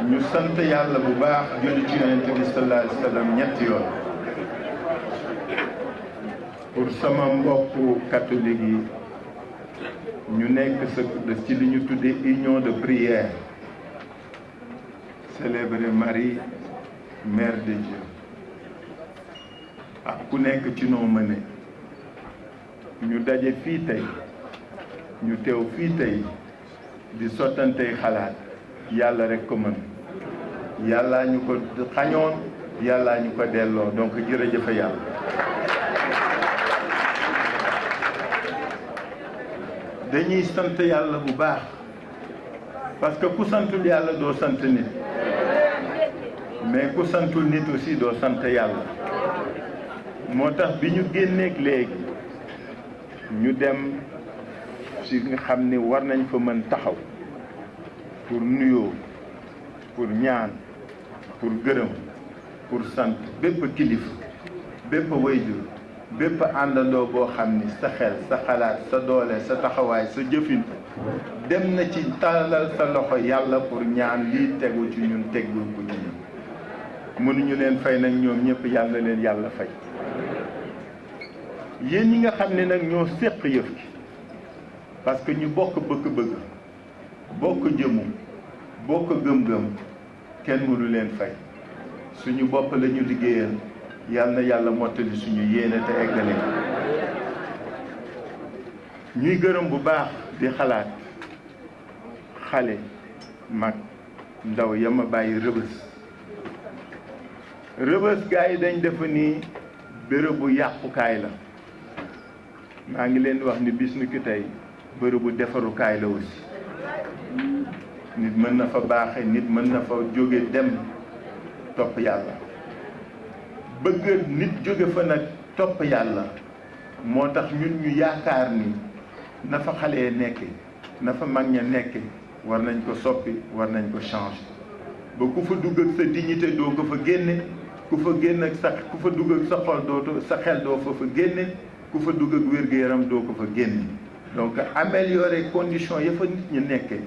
ñu sant yàlla bu baax julli ci yonent bi sallallahu alayhi wa sallam ñetti yoon pour sama mbokku catholique yi ñu nekk ci li ñu tuddee union de prière célébrer Marie mère de Dieu ak ku nekk ci noo mëne ñu daje fii tey ñu teew fii tey di sottantey xalaat yàlla rek ko mën yàllaa ñu ko xañoon yàllaa ñu ko delloo donc jërëjëf yàlla. dañuy sant yàlla bu baax parce que ku santul yàlla doo sant nit mais ku santul nit aussi doo sant yàlla moo tax bi ñu génneeg léegi ñu dem ci nga xam ni war nañ fa mën taxaw pour nuyoo pour ñaan pour gërëm pour sant bépp kilifa bépp wayjur bépp àndandoo boo xam ni sa xel sa xalaat sa doole sa taxawaay sa jëfin dem na ci tàllal sa loxo yàlla pour ñaan lii tegu ci ñun tegul ko ci ñun mënuñu leen fay nag ñoom ñëpp yàlla leen yàlla fay yéen ñi nga xam ne nag ñoo séq yëf gi parce que ñu bokk bëgg-bëgg bokk jëmu bokk gëm-gëm kenn mënu leen fay suñu bopp la ñu liggéeyal yal na yàlla mottali suñu yéene te eggale ñuy gërëm bu baax di xalaat xale mag ndaw yama bàyyi rëbës gars yi dañ defa ni bërëbu yàqukaay la maa ngi leen di wax ni bis ni ki tey bërëbu defarukaay la aussi nit mën na fa baaxe nit mën na fa jóge dem topp yàlla bëgg nit jóge fa nag topp yàlla moo tax ñun ñu yaakaar ni na fa xale ya nekke na fa mag ña nekke war nañ ko soppi war nañ ko changer ba ku fa dugg ak sa dignité doo ko fa génne ku fa génn ak sa ku fa dugg ak sa xol doo sa xel doo fa génne ku fa dugg ak wér-gu-yaram doo ko fa génne donc améliorer condition ya fa nit ñi nekke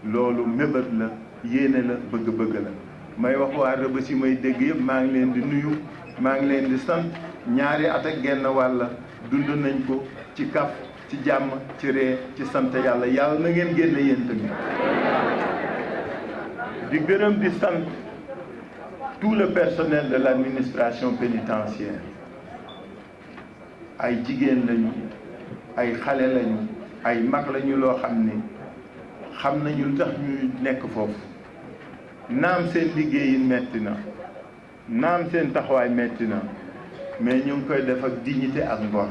loolu mébét la yéene la bëgg-bëgg la may wax waa Rebeuss yi may dégg yëpp maa ngi leen di nuyu maa ngi leen di sant ñaari at ak genn wàll dund nañ ko ci kaf ci jàmm ci ree ci sant yàlla yàlla na ngeen génne yéen tamit di gërëm di sant tout le personnel de l'administration pénitentiaire ay jigéen lañu ay xale lañu ay mag lañu loo xam ni xam nañu lu tax ñuy nekk foofu naam seen liggéey metti na naam seen taxawaay metti na mais ñu ngi koy def ak dignité ak ngor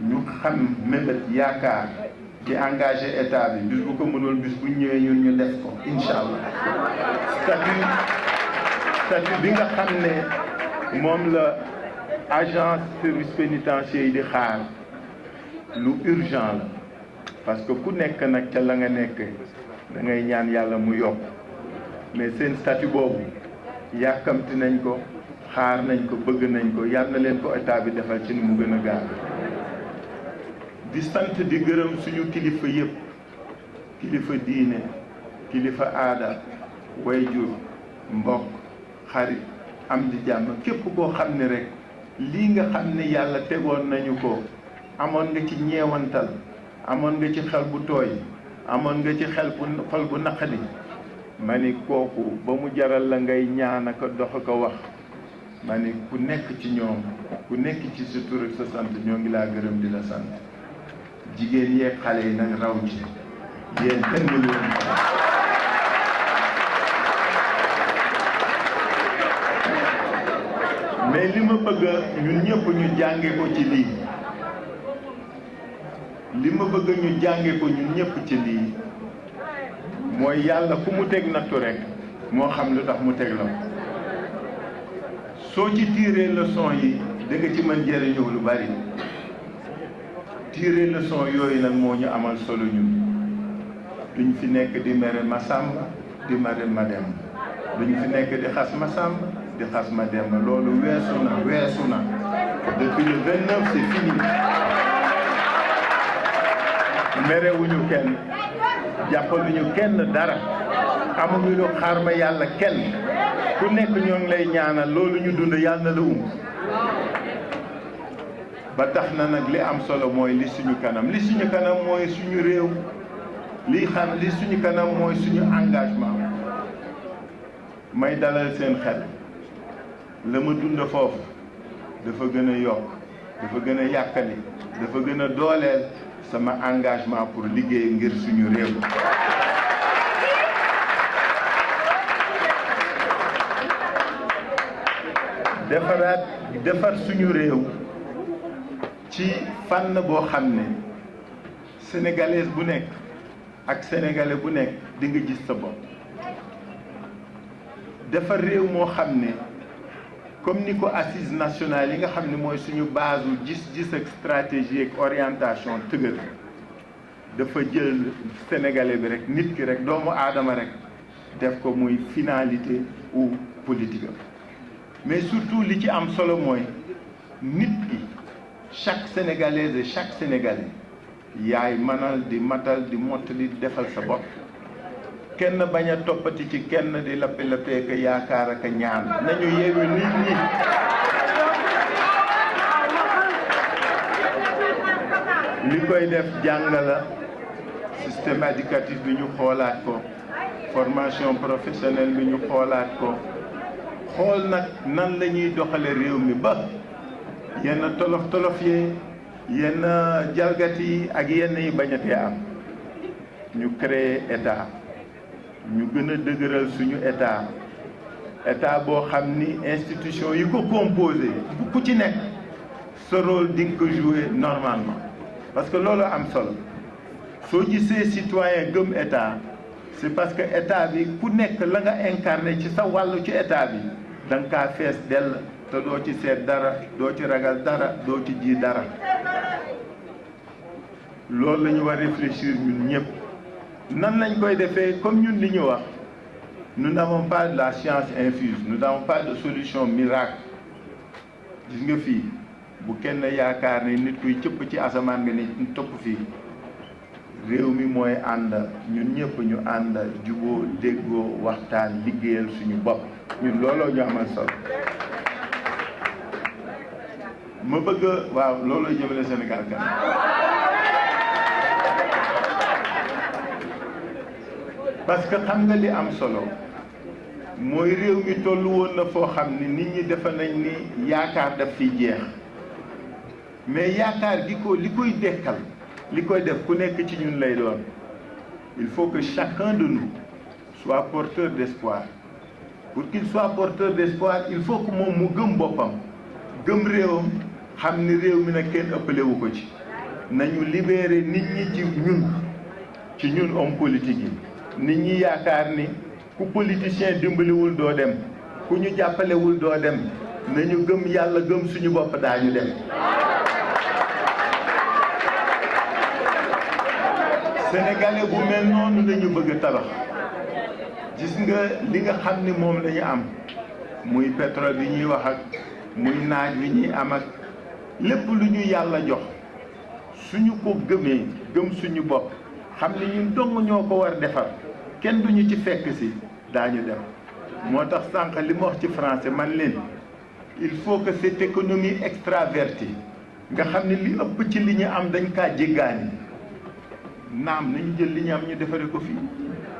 ñu xam mébét yaakaar di engagé état bi bis bu ko mënul bis bu ñëwee ñun ñu def ko incha allah statut bi nga xam ne moom la agence service pénitentiaire yi di xaar lu urgent la parce que ku nekk nag ca la nga nekk da ngay ñaan yàlla mu yokk mais seen statut boobu yàkkamti nañ ko xaar nañ ko bëgg nañ ko yàlla na leen ko état bi defal ci ni mu gën a gaaw di sant di gërëm suñu kilifa yëpp kilifa diine kilifa aada wayjur mbokk xarit am di jàmm képp koo xam ne rek lii nga xam ne yàlla tegoon nañu ko amoon nga ci ñeewantal amoon nga ci xel bu tooy amoon nga ci xol bu naqadi ma ni kooku ba mu jaral la ngay ñaan ak dox ko wax ma ni ku nekk ci ñoom ku nekk ci sa tur ak sa sant ñoo ngi laa gërëm di la sant jigéen yeeg xale yi nag raw ci yéen kenn mënu leen mais li ma bëgg ñun ñëpp ñu jànge ko ci lii li ma bëgg ñu jànge ko ñun ñëpp ci lii mooy yàlla ku mu teg nattu rek moo xam lu tax mu teg la ko soo ci tiré leçon yi da nga ci mën jëriñoo lu bari tiré leçon yooyu nag moo ñu amal solo ñun duñ fi nekk di mere Masamba di mere Mademba duñ fi nekk di xas Masamba di xas Mademba loolu weesu na depuis le 29 c'est fini merewuñu kenn jàppaluñu kenn dara amuñu lu xaar ma yàlla kenn ku nekk ñoo ngi lay ñaanal loolu ñu dund yàlla na la ba tax na nag li am solo mooy li suñu kanam mooy suñu réew li suñu kanam mooy suñu engagement may dalal seen xel la ma dund foofu dafa gën a yokk dafa gën a yàkkali dafa gën a dooleel sama engagement pour liggéey ngir suñu réew defar suñu réew ci fànn boo xam ne sénégalaise bu nekk ak sénégalais bu nekk di nga gis sa bopp defar réew moo xam ne comme ni ko assises nationales yi nga xam ne mooy suñu base u gis-gis ak stratégie ak orientation tëgër dafa jël sénégalais bi rek nit ki rek doomu aadama rek def ko muy finalité ou politique mais surtout li ci am solo mooy nit ki chaque sénégalaise et chaque sénégalais yaay manal di matal di mottali defal sa bopp kenn bañ a toppati ci kenn di lappi-lappee ka yaakaar ak ñaan nañu yeewu nit ñi li koy def jàng la système éducatif bi ñu xoolaat ko formation professionnelle bi ñu xoolaat ko xool nag nan la ñuy doxale réew mi ba yenn tolof yi yenn jalgati yi ak yenn yi bañatee am ñu créer état ñu gën a dëgëral suñu état boo xam ni institution yi ko composé bu ku ci nekk sa rôle di nga ko jouer normalement parce que loolu am solo soo gisee citoyen gëm état c'est parce que état bi ku nekk la nga incarné ci sa wàllu ci état bi da nga kaa fees dell te doo ci seet dara doo ci ragal dara doo ci ji dara loolu la ñu war réfléchir ñun ñëpp nan lañ koy defee comme ñun li ñu wax nous n'avons pas de la science infuse nous n'avons pas de solution miracle gis nga fii bu kenn yaakaar ne nit kuy cëpp ci asamaan nga ni topp fii réew mi mooy ànd ñun ñëpp ñu ànd juboo déggoo waxtaan liggéeyal suñu bopp ñun looloo ñu amal solo ma bëgg waaw looloo jëmale Sénégal kan parce que xam nga li am solo mooy réew mi tollu woon na foo xam ni nit ñi defe nañ ni yaakaar daf fiy jeex mais yaakaar gi ko li koy dekkal li koy def ku nekk ci ñun lay doon il faut que chacun de nous soit porteur d'espoir pour qu'il soit porteur d'espoir il faut que moom mu gëm boppam gëm réewam xam ni réew mi nag kenn ëppalewu ko ci nañu libérer nit ñi ci ñun homme politique yi nit ñi yaakaar ni ku politicien dimbaliwul doo dem ku ñu jàppalewul doo dem nañu gëm yàlla gëm suñu bopp daañu dem sénégalais bu mel noonu lañu bëgg a tabax gis nga li nga xam ni moom lañu am muy pétrole bi ñuy wax ak muy naaj wi ñuy am ak lépp lu ñu yàlla jox suñu ko gëmee gëm suñu bopp xam ni ñun dong ñoo ko war defar kenn duñu ci fekk si daañu dem moo tax sànq li ma wax ci français man leen il faut que cette économie extravertie nga xam ne li ëpp ci li ñu am dañ kaa jéggaani naam nañu jël li ñu am ñu defare ko fii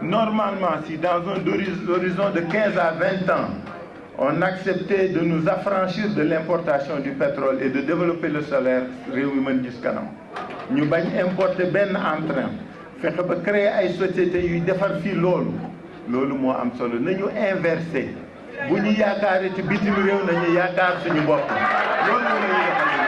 normalement si dans un horizon de 15 à 20 ans on acceptait de nous affranchir de l'importation du pétrole et de développer le solaire réew mi mën gis kanam ñu bañ importer benn entrain fexe ba créer ay sociétés yuy defar fii loolu moo am solo nañu inversé bu ñu yaakaaree ci bitim réew nañu yaakaar suñu bopp loolu la ñuy defal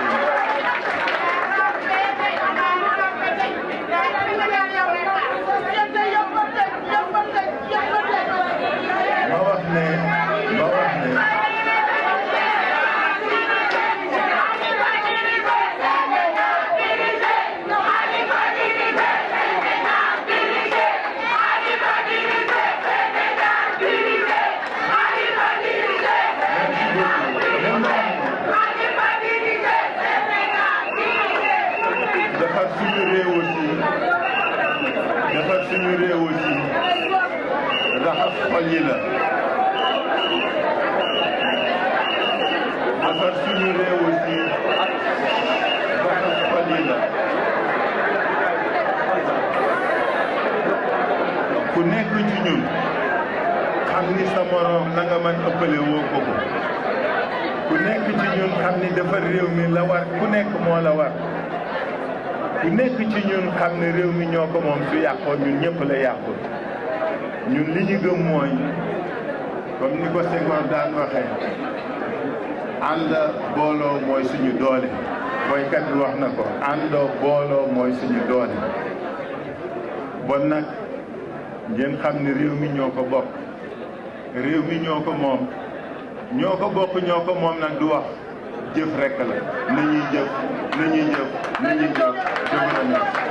raxas xol yi la defar suñu réew aussi raxas xol yi la ku nekk ci ñun xam ni sa morom la nga mën ëppale woo ko ko ku nekk ci ñun xam ni defar réew mi la war ku nekk moo la war ku nekk ci ñun xam ne réew mi ñoo ko moom su yàqoo ñun ñëpp la yàqul ñun li ñu gëm mooy comme ni ko Senghor daan waxee ànd booloo mooy suñu doole boykat bi wax na ko àndoo booloo mooy suñu doole bon nag ngeen xam ne réew mi ñoo ko bokk réew mi ñoo ko moom ñoo ko bokk ñoo ko moom nag du wax jëf rekk la nañuy jëf nañuy jëf nañuy jëf